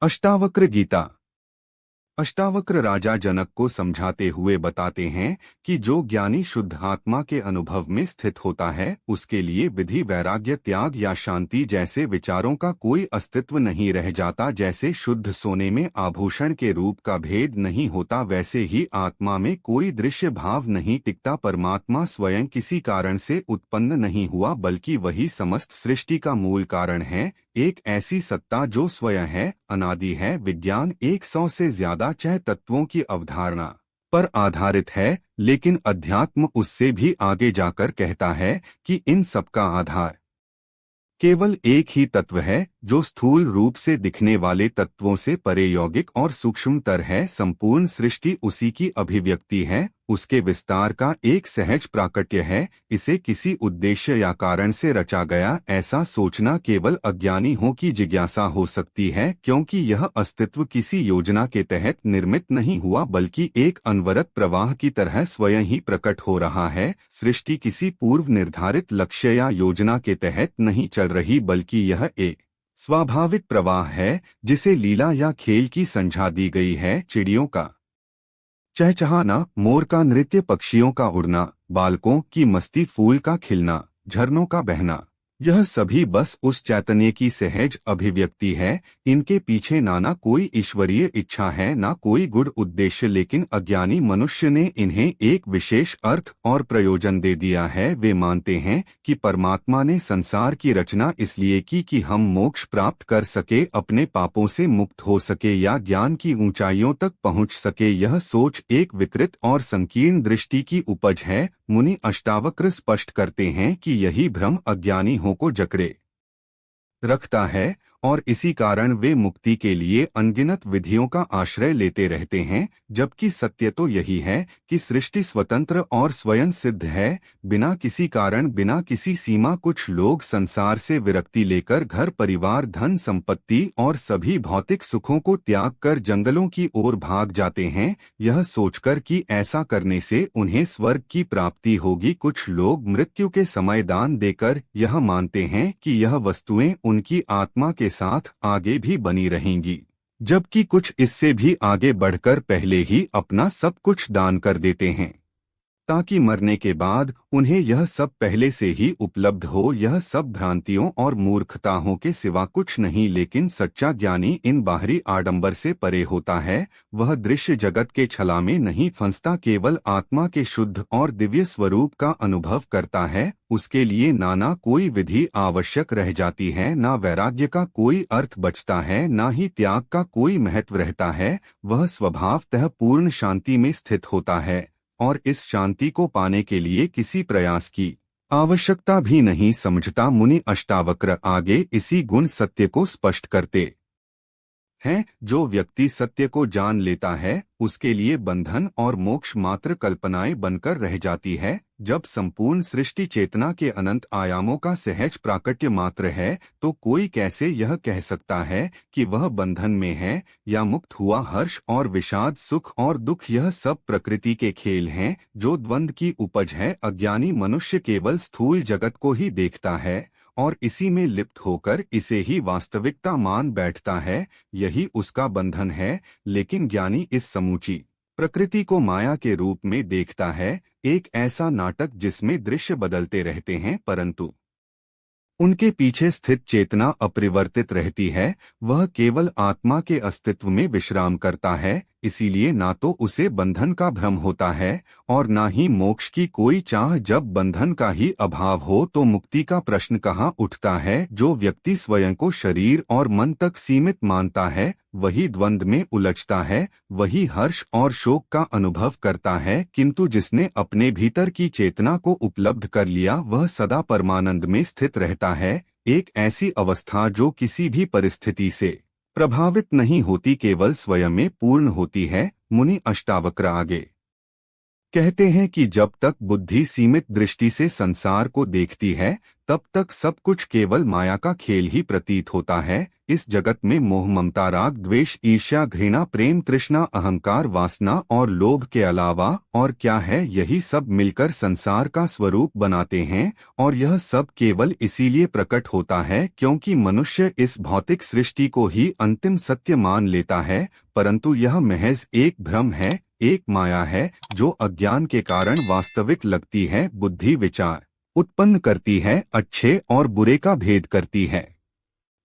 अष्टावक्र गीता। अष्टावक्र राजा जनक को समझाते हुए बताते हैं कि जो ज्ञानी शुद्ध आत्मा के अनुभव में स्थित होता है उसके लिए विधि, वैराग्य, त्याग या शांति जैसे विचारों का कोई अस्तित्व नहीं रह जाता। जैसे शुद्ध सोने में आभूषण के रूप का भेद नहीं होता, वैसे ही आत्मा में कोई दृश्य भाव नहीं टिकता। परमात्मा स्वयं किसी कारण से उत्पन्न नहीं हुआ, बल्कि वही समस्त सृष्टि का मूल कारण है। एक ऐसी सत्ता जो स्वयं है, अनादि है। विज्ञान 100 से ज्यादा चह तत्वों की अवधारणा पर आधारित है, लेकिन अध्यात्म उससे भी आगे जाकर कहता है कि इन सबका आधार केवल एक ही तत्व है, जो स्थूल रूप से दिखने वाले तत्वों से परे यौगिक और सूक्ष्मतर है। संपूर्ण सृष्टि उसी की अभिव्यक्ति है, उसके विस्तार का एक सहज प्राकट्य है। इसे किसी उद्देश्य या कारण से रचा गया, ऐसा सोचना केवल अज्ञानियों की जिज्ञासा हो सकती है, क्योंकि यह अस्तित्व किसी योजना के तहत निर्मित नहीं हुआ, बल्कि एक अनवरत प्रवाह की तरह स्वयं ही प्रकट हो रहा है। सृष्टि किसी पूर्व निर्धारित लक्ष्य या योजना के तहत नहीं चल रही, बल्कि यह एक स्वाभाविक प्रवाह है, जिसे लीला या खेल की संज्ञा दी गई है। चिड़ियों का चहचहाना, मोर का नृत्य, पक्षियों का उड़ना, बालकों की मस्ती, फूल का खिलना, झरनों का बहना, यह सभी बस उस चैतन्य की सहज अभिव्यक्ति है। इनके पीछे ना कोई ईश्वरीय इच्छा है, ना कोई गुड़ उद्देश्य, लेकिन अज्ञानी मनुष्य ने इन्हें एक विशेष अर्थ और प्रयोजन दे दिया है। वे मानते हैं कि परमात्मा ने संसार की रचना इसलिए की कि हम मोक्ष प्राप्त कर सके, अपने पापों से मुक्त हो सके या ज्ञान की ऊंचाइयों तक पहुंच सके। यह सोच एक विकृत और संकीर्ण दृष्टि की उपज है। मुनि अष्टावक्र स्पष्ट करते हैं कि यही भ्रम अज्ञानियों को जकड़े रखता है, और इसी कारण वे मुक्ति के लिए अनगिनत विधियों का आश्रय लेते रहते हैं। जबकि सत्य तो यही है कि सृष्टि स्वतंत्र और स्वयं सिद्ध है, बिना किसी कारण, बिना किसी सीमा। कुछ लोग संसार से विरक्ति लेकर घर, परिवार, धन संपत्ति और सभी भौतिक सुखों को त्याग कर जंगलों की ओर भाग जाते हैं, यह सोचकर कि ऐसा करने से उन्हें स्वर्ग की प्राप्ति होगी। कुछ लोग मृत्यु के समय दान देकर यह मानते हैं कि यह वस्तुएं उनकी आत्मा के साथ आगे भी बनी रहेंगी, जबकि कुछ इससे भी आगे बढ़कर पहले ही अपना सब कुछ दान कर देते हैं, ताकि मरने के बाद उन्हें यह सब पहले से ही उपलब्ध हो। यह सब भ्रांतियों और मूर्खताओं के सिवा कुछ नहीं, लेकिन सच्चा ज्ञानी इन बाहरी आडंबर से परे होता है। वह दृश्य जगत के छला में नहीं फंसता, केवल आत्मा के शुद्ध और दिव्य स्वरूप का अनुभव करता है। उसके लिए ना कोई विधि आवश्यक रह जाती है, ना वैराग्य का कोई अर्थ बचता है, ना ही त्याग का कोई महत्व रहता है। वह स्वभावतः पूर्ण शांति में स्थित होता है, और इस शांति को पाने के लिए किसी प्रयास की आवश्यकता भी नहीं समझता। मुनि अष्टावक्र आगे इसी गुण सत्य को स्पष्ट करते हैं। जो व्यक्ति सत्य को जान लेता है, उसके लिए बंधन और मोक्ष मात्र कल्पनाएं बनकर रह जाती है। जब संपूर्ण सृष्टि चेतना के अनंत आयामों का सहज प्राकट्य मात्र है, तो कोई कैसे यह कह सकता है कि वह बंधन में है या मुक्त हुआ? हर्ष और विषाद, सुख और दुख, यह सब प्रकृति के खेल हैं, जो द्वंद्व की उपज है। अज्ञानी मनुष्य केवल स्थूल जगत को ही देखता है और इसी में लिप्त होकर इसे ही वास्तविकता मान बैठता है। यही उसका बंधन है। लेकिन ज्ञानी इस समूची प्रकृति को माया के रूप में देखता है, एक ऐसा नाटक जिसमें दृश्य बदलते रहते हैं, परंतु उनके पीछे स्थित चेतना अपरिवर्तित रहती है। वह केवल आत्मा के अस्तित्व में विश्राम करता है, इसीलिए ना तो उसे बंधन का भ्रम होता है और ना ही मोक्ष की कोई चाह। जब बंधन का ही अभाव हो तो मुक्ति का प्रश्न कहाँ उठता है? जो व्यक्ति स्वयं को शरीर और मन तक सीमित मानता है, वही द्वंद्व में उलझता है, वही हर्ष और शोक का अनुभव करता है। किंतु जिसने अपने भीतर की चेतना को उपलब्ध कर लिया, वह सदा परमानंद में स्थित रहता है। एक ऐसी अवस्था जो किसी भी परिस्थिति से प्रभावित नहीं होती, केवल स्वयं में पूर्ण होती है। मुनि अष्टावक्र आगे कहते हैं कि जब तक बुद्धि सीमित दृष्टि से संसार को देखती है तब तक सब कुछ केवल माया का खेल ही प्रतीत होता है। इस जगत में मोह, ममता, राग, द्वेष, ईर्ष्या, घृणा, प्रेम, तृष्णा, अहंकार, वासना और लोभ के अलावा और क्या है, यही सब मिलकर संसार का स्वरूप बनाते हैं। और यह सब केवल इसीलिए प्रकट होता है क्योंकि मनुष्य इस भौतिक सृष्टि को ही अंतिम सत्य मान लेता है, परंतु यह महज एक भ्रम है, एक माया है जो अज्ञान के कारण वास्तविक लगती है। बुद्धि विचार उत्पन्न करती है, अच्छे और बुरे का भेद करती है,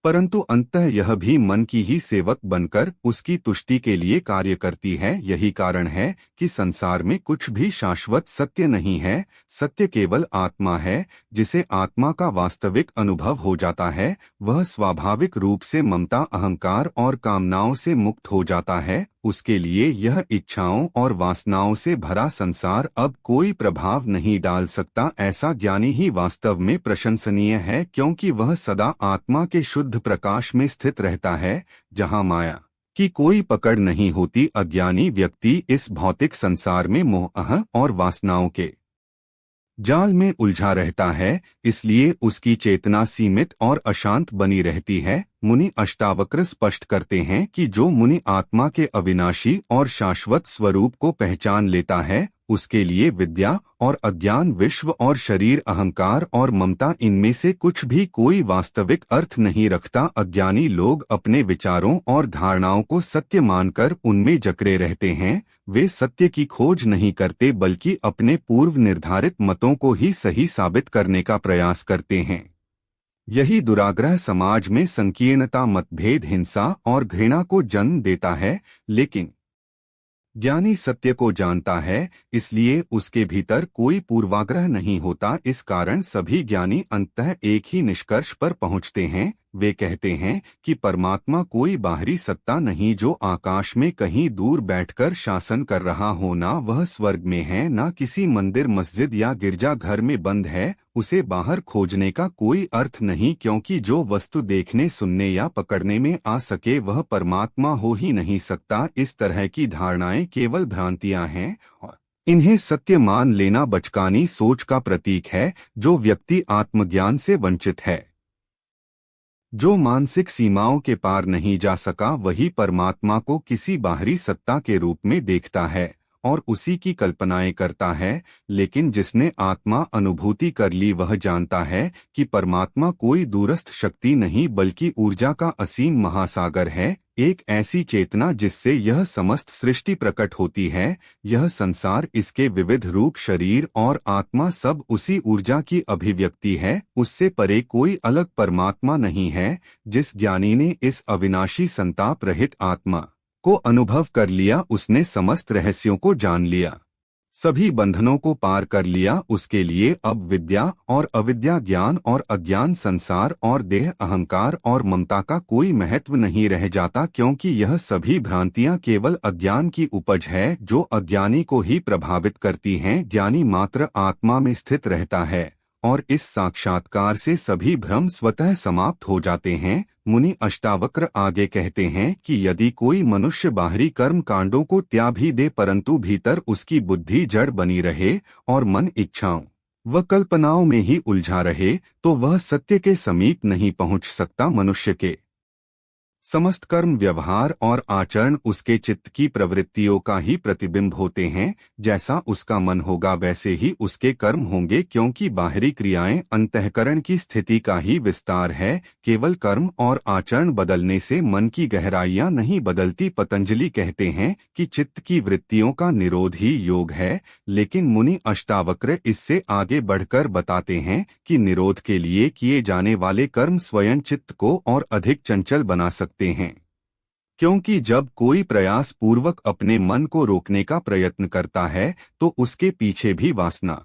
परंतु अंततः यह भी मन की ही सेवक बनकर उसकी तुष्टि के लिए कार्य करती है। यही कारण है कि संसार में कुछ भी शाश्वत सत्य नहीं है। सत्य केवल आत्मा है। जिसे आत्मा का वास्तविक अनुभव हो जाता है वह स्वाभाविक रूप से ममता, अहंकार और कामनाओं से मुक्त हो जाता है। उसके लिए यह इच्छाओं और वासनाओं से भरा संसार अब कोई प्रभाव नहीं डाल सकता। ऐसा ज्ञानी ही वास्तव में प्रशंसनीय है क्योंकि वह सदा आत्मा के शुद्ध प्रकाश में स्थित रहता है, जहाँ माया की कोई पकड़ नहीं होती। अज्ञानी व्यक्ति इस भौतिक संसार में मोह, अहं और वासनाओं के जाल में उलझा रहता है, इसलिए उसकी चेतना सीमित और अशांत बनी रहती है। मुनि अष्टावक्र स्पष्ट करते हैं कि जो मुनि आत्मा के अविनाशी और शाश्वत स्वरूप को पहचान लेता है उसके लिए विद्या और अज्ञान, विश्व और शरीर, अहंकार और ममता, इनमें से कुछ भी कोई वास्तविक अर्थ नहीं रखता। अज्ञानी लोग अपने विचारों और धारणाओं को सत्य मानकर उनमें जकड़े रहते हैं। वे सत्य की खोज नहीं करते बल्कि अपने पूर्व निर्धारित मतों को ही सही साबित करने का प्रयास करते हैं। यही दुराग्रह समाज में संकीर्णता, मतभेद, हिंसा और घृणा को जन्म देता है। लेकिन ज्ञानी सत्य को जानता है, इसलिए उसके भीतर कोई पूर्वाग्रह नहीं होता। इस कारण सभी ज्ञानी अंततः एक ही निष्कर्ष पर पहुंचते हैं। वे कहते हैं कि परमात्मा कोई बाहरी सत्ता नहीं जो आकाश में कहीं दूर बैठकर शासन कर रहा हो, ना वह स्वर्ग में है, ना किसी मंदिर, मस्जिद या गिरजाघर में बंद है। उसे बाहर खोजने का कोई अर्थ नहीं क्योंकि जो वस्तु देखने, सुनने या पकड़ने में आ सके वह परमात्मा हो ही नहीं सकता। इस तरह की धारणाएं केवल भ्रांतियां हैं और इन्हें सत्य मान लेना बचकानी सोच का प्रतीक है। जो व्यक्ति आत्मज्ञान से वंचित है, जो मानसिक सीमाओं के पार नहीं जा सका, वही परमात्मा को किसी बाहरी सत्ता के रूप में देखता है और उसी की कल्पनाएं करता है। लेकिन जिसने आत्मा अनुभूति कर ली वह जानता है कि परमात्मा कोई दूरस्थ शक्ति नहीं बल्कि ऊर्जा का असीम महासागर है, एक ऐसी चेतना जिससे यह समस्त सृष्टि प्रकट होती है। यह संसार, इसके विविध रूप, शरीर और आत्मा सब उसी ऊर्जा की अभिव्यक्ति है। उससे परे कोई अलग परमात्मा नहीं है। जिस ज्ञानी ने इस अविनाशी संताप रहित आत्मा को अनुभव कर लिया उसने समस्त रहस्यों को जान लिया, सभी बंधनों को पार कर लिया। उसके लिए अब विद्या और अविद्या, ज्ञान और अज्ञान, संसार और देह, अहंकार और ममता का कोई महत्व नहीं रह जाता क्योंकि यह सभी भ्रांतियां केवल अज्ञान की उपज है जो अज्ञानी को ही प्रभावित करती हैं। ज्ञानी मात्र आत्मा में स्थित रहता है और इस साक्षात्कार से सभी भ्रम स्वतः समाप्त हो जाते हैं। मुनि अष्टावक्र आगे कहते हैं कि यदि कोई मनुष्य बाहरी कर्म कांडों को त्याग भी दे परंतु भीतर उसकी बुद्धि जड़ बनी रहे और मन इच्छाओं व कल्पनाओं में ही उलझा रहे तो वह सत्य के समीप नहीं पहुंच सकता। मनुष्य के समस्त कर्म, व्यवहार और आचरण उसके चित्त की प्रवृत्तियों का ही प्रतिबिंब होते हैं। जैसा उसका मन होगा वैसे ही उसके कर्म होंगे क्योंकि बाहरी क्रियाएं अंतःकरण की स्थिति का ही विस्तार है। केवल कर्म और आचरण बदलने से मन की गहराइयां नहीं बदलती। पतंजलि कहते हैं कि चित्त की वृत्तियों का निरोध ही योग है, लेकिन मुनि अष्टावक्र इससे आगे बढ़कर बताते हैं कि निरोध के लिए किए जाने वाले कर्म स्वयं चित्त को और अधिक चंचल बना सकते हैं, क्योंकि जब कोई प्रयास पूर्वक अपने मन को रोकने का प्रयत्न करता है तो उसके पीछे भी वासना,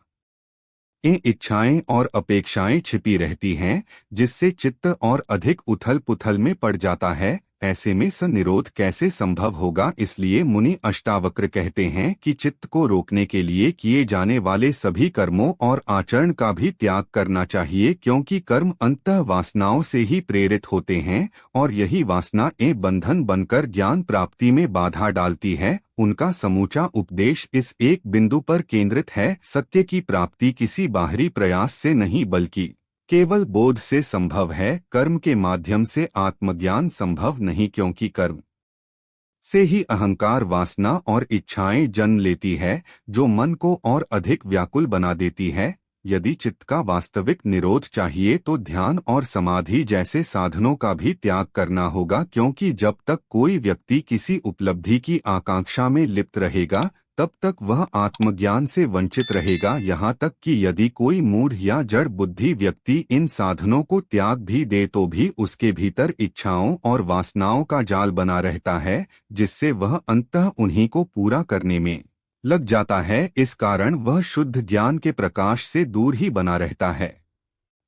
इच्छाएं और अपेक्षाएं छिपी रहती हैं, जिससे चित्त और अधिक उथल पुथल में पड़ जाता है। ऐसे में सनिरोध कैसे संभव होगा? इसलिए मुनि अष्टावक्र कहते हैं कि चित्त को रोकने के लिए किए जाने वाले सभी कर्मों और आचरण का भी त्याग करना चाहिए क्योंकि कर्म अंतः वासनाओं से ही प्रेरित होते हैं और यही वासना बंधन बनकर ज्ञान प्राप्ति में बाधा डालती है। उनका समूचा उपदेश इस एक बिंदु पर केंद्रित है, सत्य की प्राप्ति किसी बाहरी प्रयास से नहीं बल्कि केवल बोध से संभव है। कर्म के माध्यम से आत्मज्ञान संभव नहीं, क्योंकि कर्म से ही अहंकार, वासना और इच्छाएं जन्म लेती है, जो मन को और अधिक व्याकुल बना देती है। यदि चित्त का वास्तविक निरोध चाहिए तो ध्यान और समाधि जैसे साधनों का भी त्याग करना होगा, क्योंकि जब तक कोई व्यक्ति किसी उपलब्धि की आकांक्षा में लिप्त रहेगा तब तक वह आत्मज्ञान से वंचित रहेगा। यहाँ तक कि यदि कोई मूढ़ या जड़ बुद्धि व्यक्ति इन साधनों को त्याग भी दे तो भी उसके भीतर इच्छाओं और वासनाओं का जाल बना रहता है, जिससे वह अंततः उन्हीं को पूरा करने में लग जाता है। इस कारण वह शुद्ध ज्ञान के प्रकाश से दूर ही बना रहता है।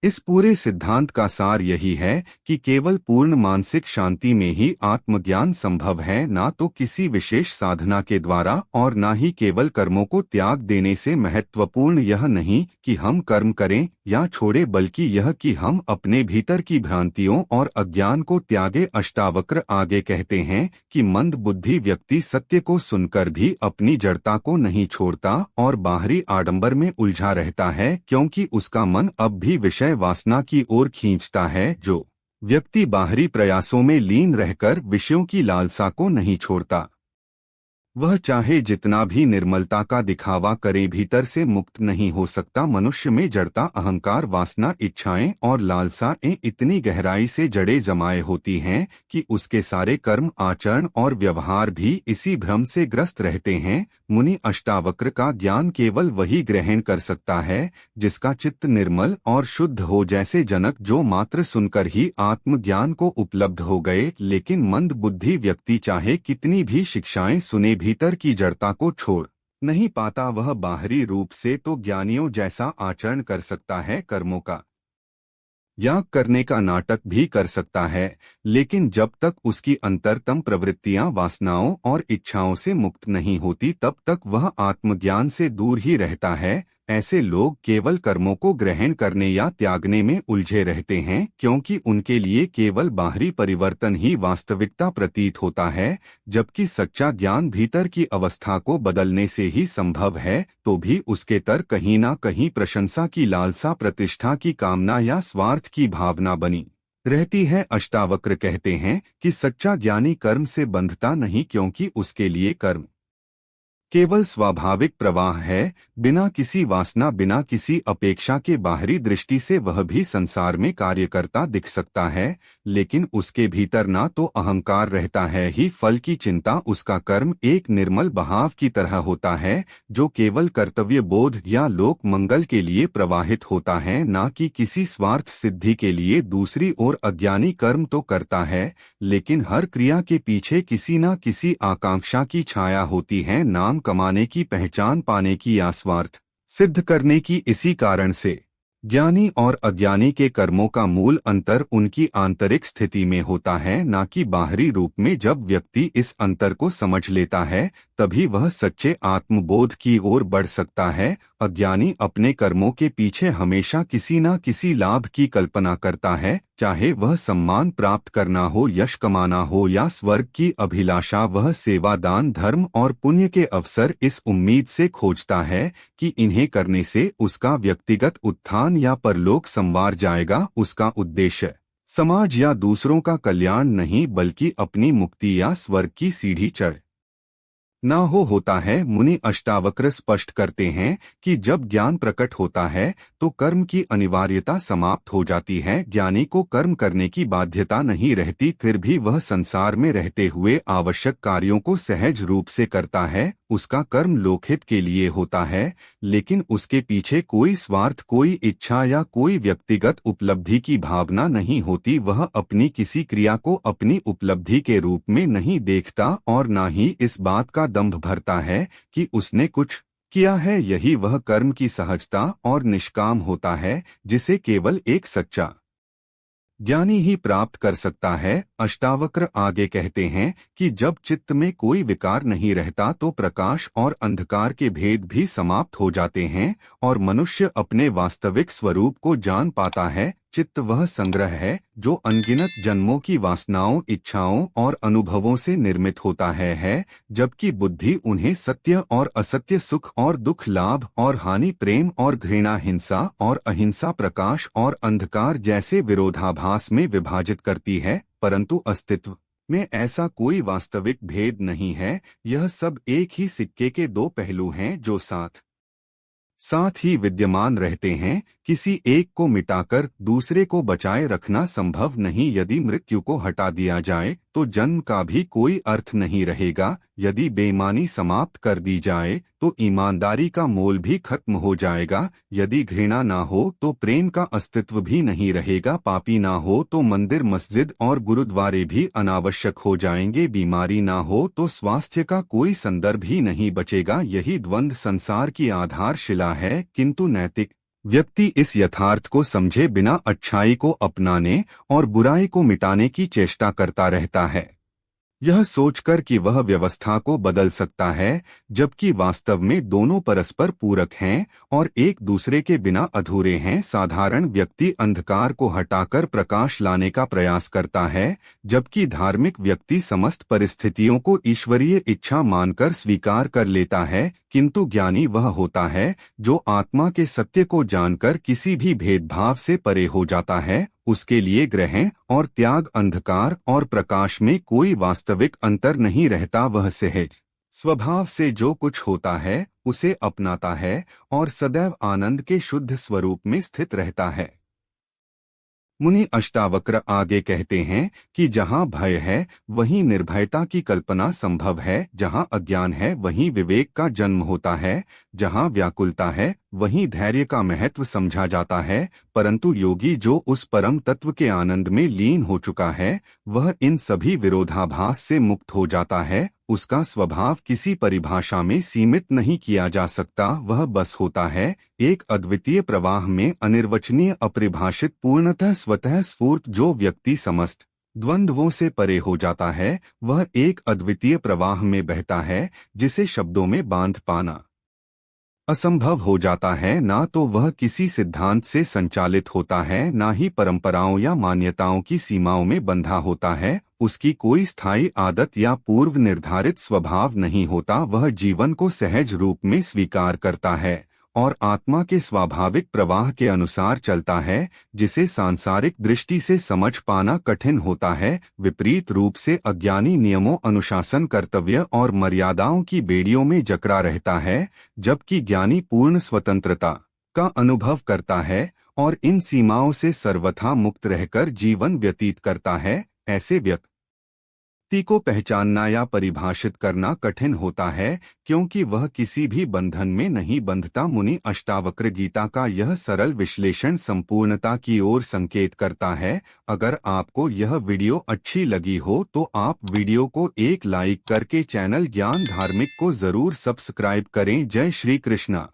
इस पूरे सिद्धांत का सार यही है कि केवल पूर्ण मानसिक शांति में ही आत्मज्ञान संभव है, ना तो किसी विशेष साधना के द्वारा और ना ही केवल कर्मों को त्याग देने से। महत्वपूर्ण यह नहीं कि हम कर्म करें या छोड़ें, बल्कि यह कि हम अपने भीतर की भ्रांतियों और अज्ञान को त्यागे। अष्टावक्र आगे कहते हैं कि मंद बुद्धि व्यक्ति सत्य को सुनकर भी अपनी जड़ता को नहीं छोड़ता और बाहरी आडंबर में उलझा रहता है, क्योंकि उसका मन अब भी विषय वासना की ओर खींचता है। जो व्यक्ति बाहरी प्रयासों में लीन रहकर विषयों की लालसा को नहीं छोड़ता, वह चाहे जितना भी निर्मलता का दिखावा करे, भीतर से मुक्त नहीं हो सकता। मनुष्य में जड़ता, अहंकार, वासना, इच्छाएं और लालसाएं इतनी गहराई से जड़े जमाए होती हैं कि उसके सारे कर्म, आचरण और व्यवहार भी इसी भ्रम से ग्रस्त रहते हैं। मुनि अष्टावक्र का ज्ञान केवल वही ग्रहण कर सकता है जिसका चित्त निर्मल और शुद्ध हो, जैसे जनक, जो मात्र सुनकर ही आत्मज्ञान को उपलब्ध हो गए। लेकिन मंद बुद्धि व्यक्ति चाहे कितनी भी शिक्षाएं सुने, भीतर की जड़ता को छोड़ नहीं पाता। वह बाहरी रूप से तो ज्ञानियों जैसा आचरण कर सकता है, कर्मों का याग करने का नाटक भी कर सकता है, लेकिन जब तक उसकी अंतरतम प्रवृत्तियां वासनाओं और इच्छाओं से मुक्त नहीं होती तब तक वह आत्मज्ञान से दूर ही रहता है। ऐसे लोग केवल कर्मों को ग्रहण करने या त्यागने में उलझे रहते हैं, क्योंकि उनके लिए केवल बाहरी परिवर्तन ही वास्तविकता प्रतीत होता है, जबकि सच्चा ज्ञान भीतर की अवस्था को बदलने से ही संभव है। तो भी उसके तर्क कहीं ना कहीं प्रशंसा की लालसा, प्रतिष्ठा की कामना या स्वार्थ की भावना बनी रहती है। अष्टावक्र कहते हैं कि सच्चा ज्ञानी कर्म से बंधता नहीं, क्योंकि उसके लिए कर्म केवल स्वाभाविक प्रवाह है, बिना किसी वासना, बिना किसी अपेक्षा के। बाहरी दृष्टि से वह भी संसार में कार्य करता दिख सकता है, लेकिन उसके भीतर ना तो अहंकार रहता है ही फल की चिंता। उसका कर्म एक निर्मल बहाव की तरह होता है, जो केवल कर्तव्य बोध या लोक मंगल के लिए प्रवाहित होता है, ना कि किसी स्वार्थ सिद्धि के लिए। दूसरी ओर अज्ञानी कर्म तो करता है, लेकिन हर क्रिया के पीछे किसी न किसी आकांक्षा की छाया होती है, नाम कमाने की, पहचान पाने की या स्वार्थ सिद्ध करने की। इसी कारण से ज्ञानी और अज्ञानी के कर्मों का मूल अंतर उनकी आंतरिक स्थिति में होता है, ना कि बाहरी रूप में। जब व्यक्ति इस अंतर को समझ लेता है तभी वह सच्चे आत्मबोध की ओर बढ़ सकता है। अज्ञानी अपने कर्मों के पीछे हमेशा किसी न किसी लाभ की कल्पना करता है, चाहे वह सम्मान प्राप्त करना हो, यश कमाना हो या स्वर्ग की अभिलाषा। वह सेवा, दान, धर्म और पुण्य के अवसर इस उम्मीद से खोजता है कि इन्हें करने से उसका व्यक्तिगत उत्थान या परलोक संवार जाएगा। उसका उद्देश्य समाज या दूसरों का कल्याण नहीं, बल्कि अपनी मुक्ति या स्वर्ग की सीढ़ी चढ़ ना होता है। मुनि अष्टावक्र स्पष्ट करते हैं कि जब ज्ञान प्रकट होता है तो कर्म की अनिवार्यता समाप्त हो जाती है। ज्ञानी को कर्म करने की बाध्यता नहीं रहती, फिर भी वह संसार में रहते हुए आवश्यक कार्यों को सहज रूप से करता है। उसका कर्म लोकहित के लिए होता है, लेकिन उसके पीछे कोई स्वार्थ, कोई इच्छा या कोई व्यक्तिगत उपलब्धि की भावना नहीं होती। वह अपनी किसी क्रिया को अपनी उपलब्धि के रूप में नहीं देखता और न ही इस बात का दंभ भरता है कि उसने कुछ किया है। यही वह कर्म की सहजता और निष्काम होता है, जिसे केवल एक सच्चा ज्ञानी ही प्राप्त कर सकता है। अष्टावक्र आगे कहते हैं कि जब चित्त में कोई विकार नहीं रहता तो प्रकाश और अंधकार के भेद भी समाप्त हो जाते हैं और मनुष्य अपने वास्तविक स्वरूप को जान पाता है। चित्त वह संग्रह है जो अनगिनत जन्मों की वासनाओं, इच्छाओं और अनुभवों से निर्मित होता है, जबकि बुद्धि उन्हें सत्य और असत्य, सुख और दुख, लाभ और हानि, प्रेम और घृणा, हिंसा और अहिंसा, प्रकाश और अंधकार जैसे विरोधाभास में विभाजित करती है। परंतु अस्तित्व में ऐसा कोई वास्तविक भेद नहीं है। यह सब एक ही सिक्के के दो पहलू हैं जो साथ ही विद्यमान रहते हैं। किसी एक को मिटाकर दूसरे को बचाए रखना संभव नहीं। यदि मृत्यु को हटा दिया जाए तो जन्म का भी कोई अर्थ नहीं रहेगा। यदि बेईमानी समाप्त कर दी जाए तो ईमानदारी का मोल भी खत्म हो जाएगा। यदि घृणा ना हो तो प्रेम का अस्तित्व भी नहीं रहेगा। पापी ना हो तो मंदिर, मस्जिद और गुरुद्वारे भी अनावश्यक हो जाएंगे। बीमारी ना हो तो स्वास्थ्य का कोई संदर्भ ही नहीं बचेगा। यही द्वंद्व संसार की आधारशिला है। किंतु नैतिक व्यक्ति इस यथार्थ को समझे बिना अच्छाई को अपनाने और बुराई को मिटाने की चेष्टा करता रहता है, यह सोचकर कि वह व्यवस्था को बदल सकता है, जबकि वास्तव में दोनों परस्पर पूरक हैं और एक दूसरे के बिना अधूरे हैं। साधारण व्यक्ति अंधकार को हटाकर प्रकाश लाने का प्रयास करता है, जबकि धार्मिक व्यक्ति समस्त परिस्थितियों को ईश्वरीय इच्छा मानकर स्वीकार कर लेता है। किंतु ज्ञानी वह होता है जो आत्मा के सत्य को जानकर किसी भी भेदभाव से परे हो जाता है। उसके लिए ग्रहण और त्याग, अंधकार और प्रकाश में कोई वास्तविक अंतर नहीं रहता। वह सहज स्वभाव से जो कुछ होता है उसे अपनाता है और सदैव आनंद के शुद्ध स्वरूप में स्थित रहता है। मुनि अष्टावक्र आगे कहते हैं कि जहाँ भय है वहीं निर्भयता की कल्पना संभव है, जहाँ अज्ञान है वहीं विवेक का जन्म होता है, जहाँ व्याकुलता है वहीं धैर्य का महत्व समझा जाता है। परंतु योगी जो उस परम तत्व के आनंद में लीन हो चुका है, वह इन सभी विरोधाभास से मुक्त हो जाता है। उसका स्वभाव किसी परिभाषा में सीमित नहीं किया जा सकता। वह बस होता है एक अद्वितीय प्रवाह में, अनिर्वचनीय, अपरिभाषित, पूर्णतः स्वतः स्फूर्त। जो व्यक्ति समस्त द्वंद्वों से परे हो जाता है वह एक अद्वितीय प्रवाह में बहता है जिसे शब्दों में बांध पाना असंभव हो जाता है। ना तो वह किसी सिद्धांत से संचालित होता है, ना ही परंपराओं या मान्यताओं की सीमाओं में बंधा होता है। उसकी कोई स्थायी आदत या पूर्व निर्धारित स्वभाव नहीं होता। वह जीवन को सहज रूप में स्वीकार करता है और आत्मा के स्वाभाविक प्रवाह के अनुसार चलता है, जिसे सांसारिक दृष्टि से समझ पाना कठिन होता है। विपरीत रूप से अज्ञानी नियमों, अनुशासन, कर्तव्य और मर्यादाओं की बेड़ियों में जकड़ा रहता है, जबकि ज्ञानी पूर्ण स्वतंत्रता का अनुभव करता है और इन सीमाओं से सर्वथा मुक्त रहकर जीवन व्यतीत करता है। ऐसे व्यक्ति को पहचानना या परिभाषित करना कठिन होता है, क्योंकि वह किसी भी बंधन में नहीं बंधता। मुनि अष्टावक्र गीता का यह सरल विश्लेषण संपूर्णता की ओर संकेत करता है। अगर आपको यह वीडियो अच्छी लगी हो तो आप वीडियो को एक लाइक करके चैनल ज्ञान धार्मिक को जरूर सब्सक्राइब करें। जय श्री कृष्णा।